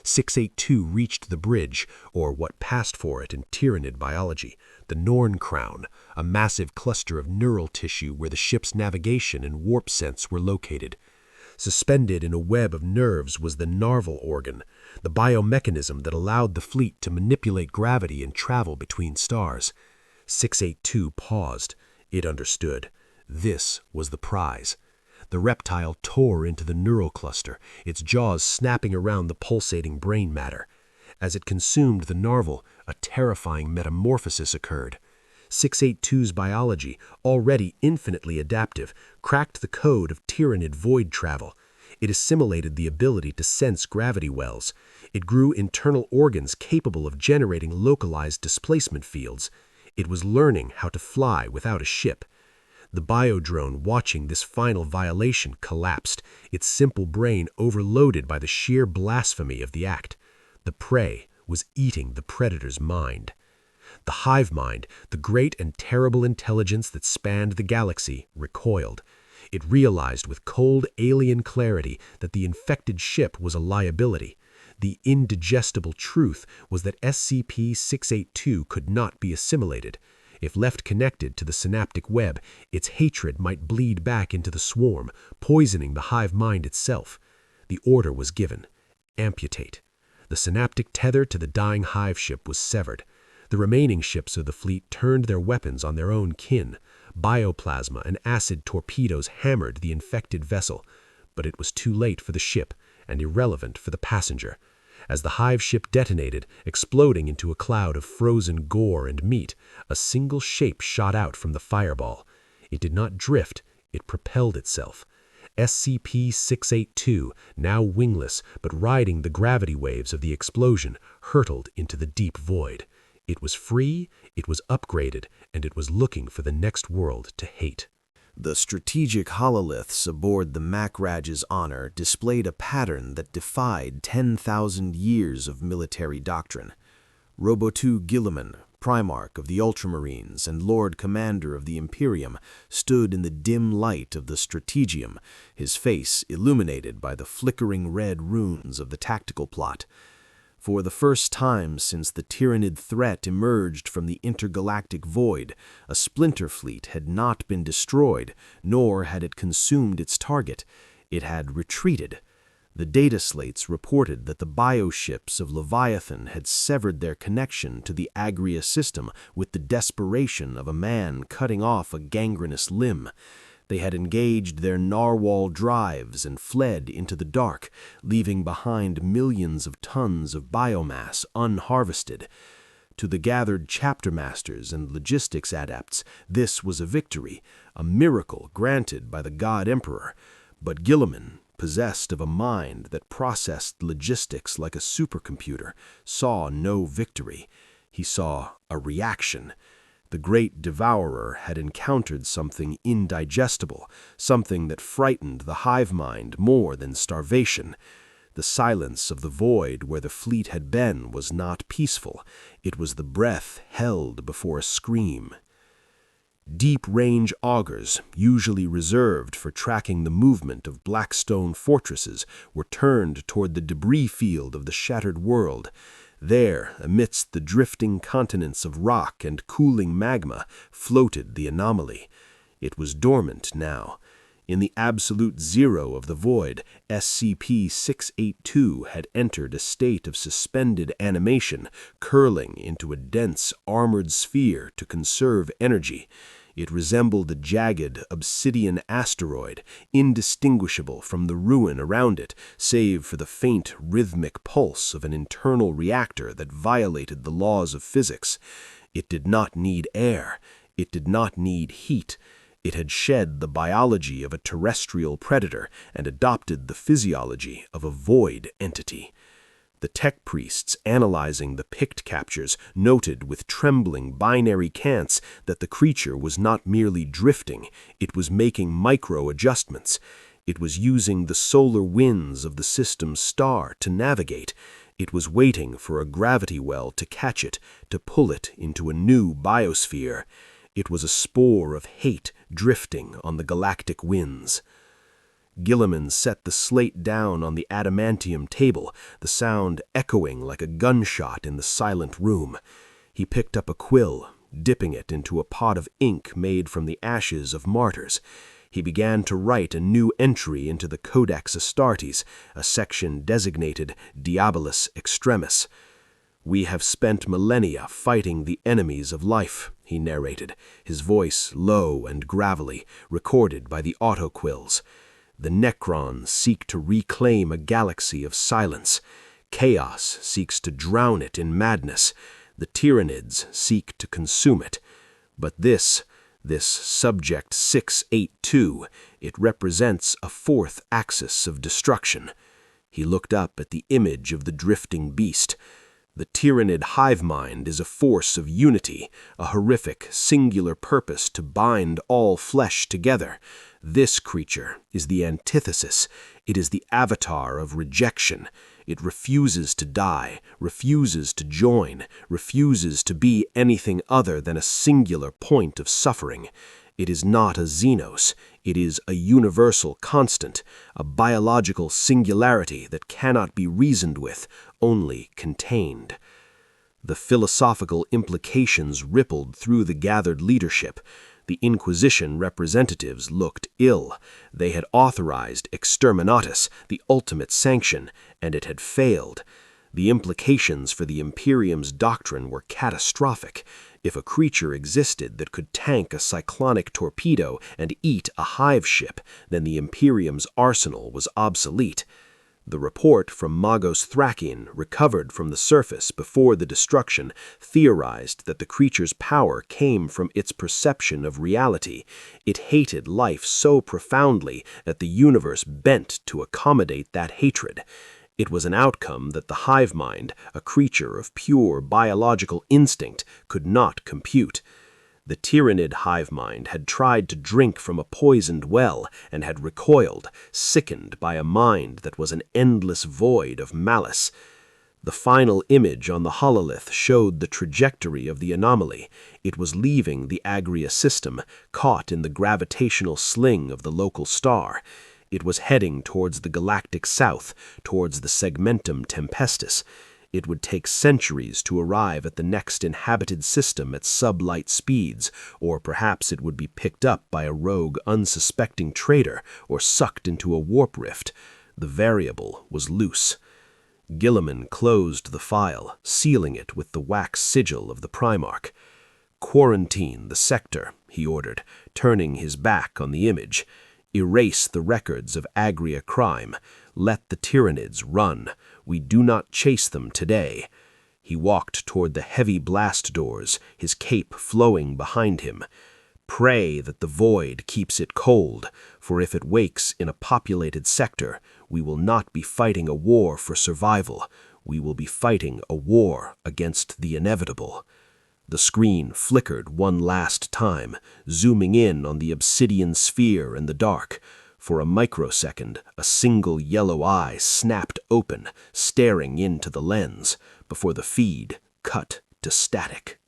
C: 682 reached the bridge, or what passed for it in Tyranid biology, the Norn Crown, a massive cluster of neural tissue where the ship's navigation and warp sense were located. Suspended in a web of nerves was the Narval organ, the biomechanism that allowed the fleet to manipulate gravity and travel between stars. 682 paused. It understood. This was the prize. The reptile tore into the neural cluster, its jaws snapping around the pulsating brain matter. As it consumed the narval, a terrifying metamorphosis occurred. 682's biology, already infinitely adaptive, cracked the code of Tyranid void travel. It assimilated the ability to sense gravity wells. It grew internal organs capable of generating localized displacement fields. It was learning how to fly without a ship. The biodrone watching this final violation collapsed, its simple brain overloaded by the sheer blasphemy of the act. The prey was eating the predator's mind. The Hive Mind, the great and terrible intelligence that spanned the galaxy, recoiled. It realized with cold alien clarity that the infected ship was a liability. The indigestible truth was that SCP-682 could not be assimilated. If left connected to the synaptic web, its hatred might bleed back into the swarm, poisoning the hive mind itself. The order was given: amputate. The synaptic tether to the dying hive ship was severed. The remaining ships of the fleet turned their weapons on their own kin. Bioplasma and acid torpedoes hammered the infected vessel, but it was too late for the ship and irrelevant for the passenger. As the hive ship detonated, exploding into a cloud of frozen gore and meat, a single shape shot out from the fireball. It did not drift, it propelled itself. SCP-682, now wingless but riding the gravity waves of the explosion, hurtled into the deep void. It was free, it was upgraded, and it was looking for the next world to hate.
A: The strategic hololiths aboard the Macraj's Honor displayed a pattern that defied 10,000 years of military doctrine. Robotu Guilliman, Primarch of the Ultramarines and Lord Commander of the Imperium, stood in the dim light of the strategium, his face illuminated by the flickering red runes of the tactical plot. For the first time since the Tyranid threat emerged from the intergalactic void, a splinter fleet had not been destroyed, nor had it consumed its target. It had retreated. The data slates reported that the bioships of Leviathan had severed their connection to the Agria system with the desperation of a man cutting off a gangrenous limb. They had engaged their narwhal drives and fled into the dark, leaving behind millions of tons of biomass unharvested. To the gathered chapter masters and logistics adepts, this was a victory, a miracle granted by the God Emperor. But Guilliman, possessed of a mind that processed logistics like a supercomputer, saw no victory. He saw a reaction. The Great Devourer had encountered something indigestible, something that frightened the hive mind more than starvation. The silence of the void where the fleet had been was not peaceful. It was the breath held before a scream. Deep-range augers, usually reserved for tracking the movement of blackstone fortresses, were turned toward the debris field of the shattered world. There, amidst the drifting continents of rock and cooling magma, floated the anomaly. It was dormant now. In the absolute zero of the void, SCP-682 had entered a state of suspended animation, curling into a dense, armored sphere to conserve energy.
C: It resembled a jagged, obsidian asteroid, indistinguishable from the ruin around it, save for the faint, rhythmic pulse of an internal reactor that violated the laws of physics. It did not need air. It did not need heat. It had shed the biology of a terrestrial predator and adopted the physiology of a void entity. The tech priests analyzing the Pict captures noted with trembling binary cants that the creature was not merely drifting, it was making micro-adjustments. It was using the solar winds of the system's star to navigate. It was waiting for a gravity well to catch it, to pull it into a new biosphere. It was a spore of hate drifting on the galactic winds. Gilliman set the slate down on the adamantium table, the sound echoing like a gunshot in the silent room. He picked up a quill, dipping it into a pot of ink made from the ashes of martyrs. He began to write a new entry into the Codex Astartes, a section designated Diabolus Extremis. "We have spent millennia fighting the enemies of life," he narrated, his voice low and gravelly, recorded by the autoquills. "The Necrons seek to reclaim a galaxy of silence. Chaos seeks to drown it in madness. The Tyranids seek to consume it. But this Subject 682, it represents a fourth axis of destruction." He looked up at the image of the drifting beast. "The Tyranid Hive Mind is a force of unity, a horrific, singular purpose to bind all flesh together. This creature is the antithesis. It is the avatar of rejection. It refuses to die, refuses to join, refuses to be anything other than a singular point of suffering. It is not a Xenos. It is a universal constant, a biological singularity that cannot be reasoned with, only contained." The philosophical implications rippled through the gathered leadership. The Inquisition representatives looked ill. They had authorized Exterminatus, the ultimate sanction, and it had failed. The implications for the Imperium's doctrine were catastrophic. If a creature existed that could tank a cyclonic torpedo and eat a hive ship, then the Imperium's arsenal was obsolete. The report from Magos Thrakian, recovered from the surface before the destruction, theorized that the creature's power came from its perception of reality. It hated life so profoundly that the universe bent to accommodate that hatred. It was an outcome that the Hive Mind, a creature of pure biological instinct, could not compute. The Tyranid Hive Mind had tried to drink from a poisoned well and had recoiled, sickened by a mind that was an endless void of malice. The final image on the hololith showed the trajectory of the anomaly. It was leaving the Agria system, caught in the gravitational sling of the local star. It was heading towards the galactic south, towards the Segmentum Tempestus. It would take centuries to arrive at the next inhabited system at sublight speeds, or perhaps it would be picked up by a rogue, unsuspecting trader or sucked into a warp rift. The variable was loose. Gilliman closed the file, sealing it with the wax sigil of the Primarch. "Quarantine the sector," he ordered, turning his back on the image. "Erase the records of Agria crime. Let the Tyranids run. We do not chase them today." He walked toward the heavy blast doors, his cape flowing behind him. "Pray that the void keeps it cold, for if it wakes in a populated sector, we will not be fighting a war for survival. We will be fighting a war against the inevitable." The screen flickered one last time, zooming in on the obsidian sphere in the dark. For a microsecond, a single yellow eye snapped open, staring into the lens, before the feed cut to static.